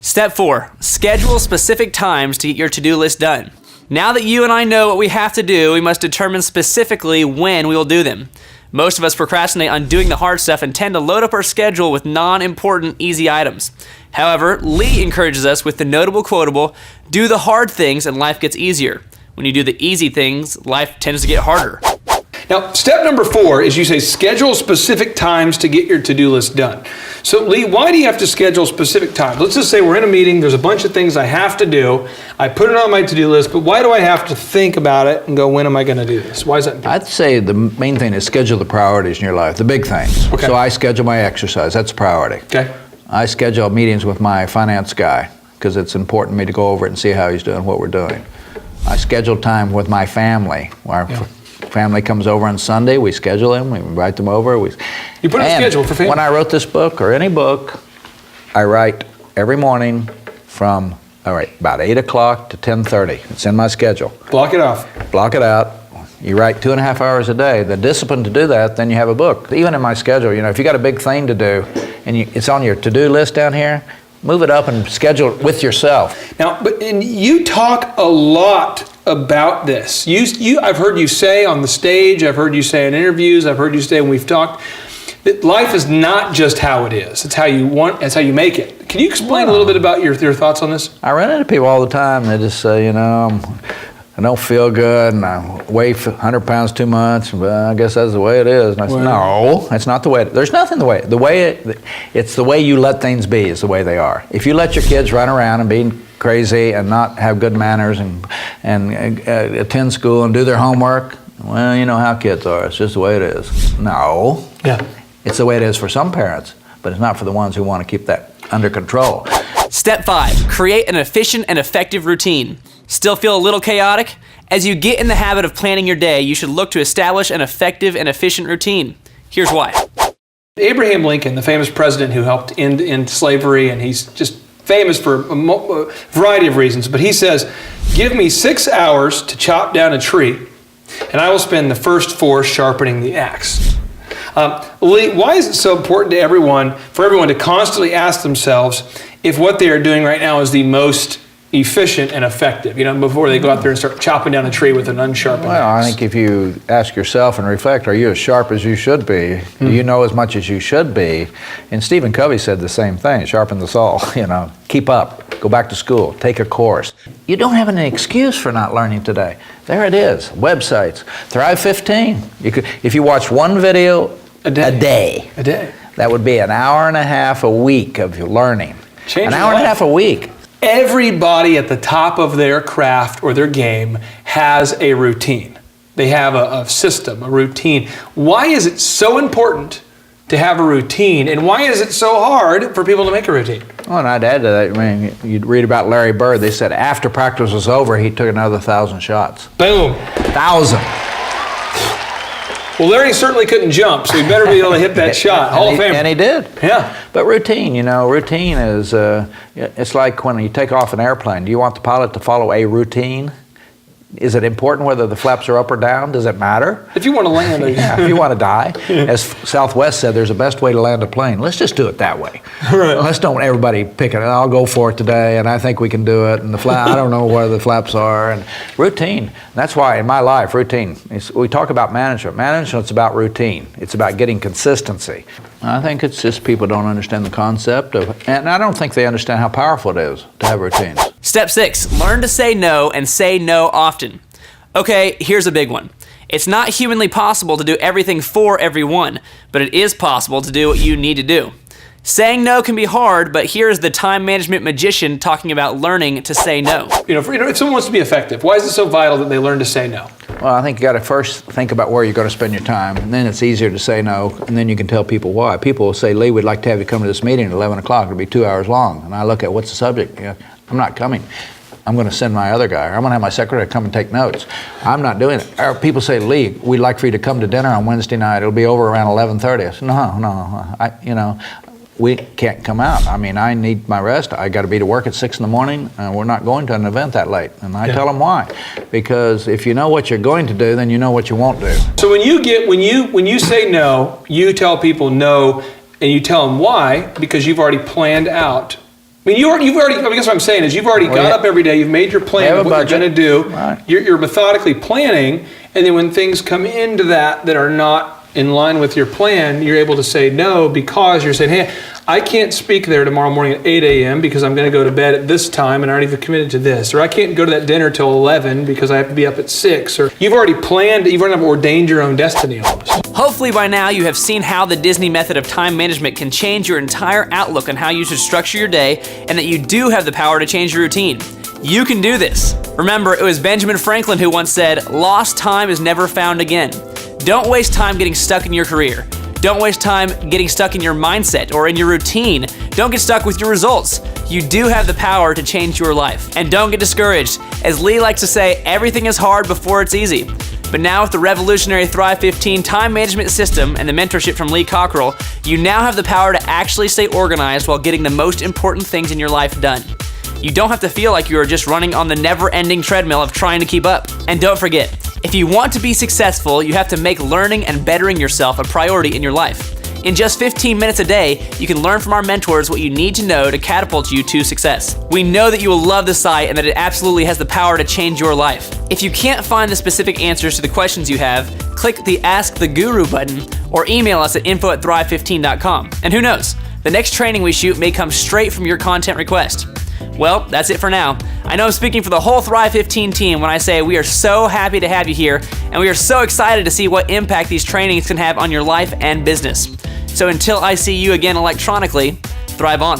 Step 4, schedule specific times to get your to-do list done. Now that you and I know what we have to do, we must determine specifically when we will do them. Most of us procrastinate on doing the hard stuff and tend to load up our schedule with non-important, easy items. However, Lee encourages us with the notable quotable, do the hard things and life gets easier. When you do the easy things, life tends to get harder. Now, step number 4 is you say schedule specific times to get your to-do list done. So, Lee, why do you have to schedule specific times? Let's just say we're in a meeting, there's a bunch of things I have to do. I put it on my to-do list, but why do I have to think about it and go, when am I going to do this? Why is that important? I'd say the main thing is schedule the priorities in your life, the big things. Okay. So I schedule my exercise, that's a priority. Okay. I schedule meetings with my finance guy because it's important to me to go over it and see how he's doing, what we're doing. I schedule time with my family. Our family comes over on Sunday, we schedule them, we invite them over. You put a schedule for family. When I wrote this book, or any book, I write every morning from about 8 o'clock to 10:30. It's in my schedule. Block it off. Block it out. You write 2.5 hours a day. The discipline to do that, then you have a book. Even in my schedule, if you got a big thing to do, and it's on your to-do list down here, move it up and schedule it with yourself. Now, and you talk a lot about this. I've heard you say on the stage, I've heard you say in interviews, I've heard you say when we've talked, that life is not just how it is. It's how you make it. Can you explain a little bit about your thoughts on this? I run into people all the time. They just say, I don't feel good and I weigh 100 pounds too much, but I guess that's the way it is. And I said, no, that's not the way. There's nothing it's the way you let things be is the way they are. If you let your kids run around and be crazy and not have good manners and attend school and do their homework, well, you know how kids are. It's just the way it is. No. Yeah. It's the way it is for some parents, but it's not for the ones who want to keep that under control. Step 5, create an efficient and effective routine. Still feel a little chaotic? As you get in the habit of planning your day, you should look to establish an effective and efficient routine. Here's why. Abraham Lincoln, the famous president who helped end slavery, and he's just famous for a variety of reasons, but he says, give me 6 hours to chop down a tree, and I will spend the first 4 sharpening the axe. Lee, why is it so important to for everyone to constantly ask themselves if what they are doing right now is the most efficient and effective, before they go out there and start chopping down a tree with an unsharpened axe? I think if you ask yourself and reflect, are you as sharp as you should be? Do you know as much as you should be? And Stephen Covey said the same thing, sharpen the saw, keep up, go back to school, take a course. You don't have any excuse for not learning today. There it is, websites. Thrive 15. If you watch one video a day, that would be an hour and a half a week of learning. An hour and a half a week. Everybody at the top of their craft or their game has a routine. They have a system, a routine. Why is it so important to have a routine, and why is it so hard for people to make a routine? Well, and I'd add to that, you'd read about Larry Bird. They said after practice was over, he took another 1,000 shots. Boom. 1,000. Well, Larry certainly couldn't jump, so he better be able to hit that shot. Hall of Fame. And he did. Yeah. But routine, routine is, it's like when you take off an airplane. Do you want the pilot to follow a routine? Is it important whether the flaps are up or down? Does it matter? If you want to land if you want to die. As Southwest said, there's a best way to land a plane. Let's just do it that way. Right. Let's don't everybody pick it. I'll go for it today, and I think we can do it. And I don't know where the flaps are. And routine. That's why in my life, routine. We talk about management. Management's about routine. It's about getting consistency. I think it's just people don't understand the concept and I don't think they understand how powerful it is to have routines. Step 6, learn to say no and say no often. Okay, here's a big one. It's not humanly possible to do everything for everyone, but it is possible to do what you need to do. Saying no can be hard, but here's the time management magician talking about learning to say no. If someone wants to be effective, why is it so vital that they learn to say no? Well, I think you got to first think about where you're going to spend your time, and then it's easier to say no, and then you can tell people why. People will say, Lee, we'd like to have you come to this meeting at 11 o'clock. It'll be 2 hours long. And I look at, what's the subject? I'm not coming. I'm going to send my other guy, or I'm going to have my secretary come and take notes. I'm not doing it. Or people say, Lee, we'd like for you to come to dinner on Wednesday night. It'll be over around 11:30. I said, no, we can't come out. I need my rest. I got to be to work at 6 in the morning. We're not going to an event that late. And I tell them why. Because if you know what you're going to do, then you know what you won't do. So when you say no, you tell people no, and you tell them why, because you've already planned out I mean, I guess what I'm saying is you've already got up every day, you've made your plan of what you're going to do, right. You're methodically planning, and then when things come into that are not in line with your plan, you're able to say no because you're saying, hey, I can't speak there tomorrow morning at 8 a.m. because I'm going to go to bed at this time and I already committed to this. Or I can't go to that dinner till 11 because I have to be up at 6. Or you've already planned, you've already ordained your own destiny almost. Hopefully by now you have seen how the Disney method of time management can change your entire outlook on how you should structure your day, and that you do have the power to change your routine. You can do this. Remember, it was Benjamin Franklin who once said, "Lost time is never found again." Don't waste time getting stuck in your career. Don't waste time getting stuck in your mindset or in your routine. Don't get stuck with your results. You do have the power to change your life. And don't get discouraged. As Lee likes to say, everything is hard before it's easy. But now with the revolutionary Thrive 15 time management system and the mentorship from Lee Cockrell, you now have the power to actually stay organized while getting the most important things in your life done. You don't have to feel like you are just running on the never-ending treadmill of trying to keep up. And don't forget, if you want to be successful, you have to make learning and bettering yourself a priority in your life. In just 15 minutes a day, you can learn from our mentors what you need to know to catapult you to success. We know that you will love the site and that it absolutely has the power to change your life. If you can't find the specific answers to the questions you have, click the Ask the Guru button or email us at info@thrive15.com. And who knows, the next training we shoot may come straight from your content request. Well, that's it for now. I know I'm speaking for the whole Thrive 15 team when I say we are so happy to have you here, and we are so excited to see what impact these trainings can have on your life and business. So until I see you again electronically, thrive on.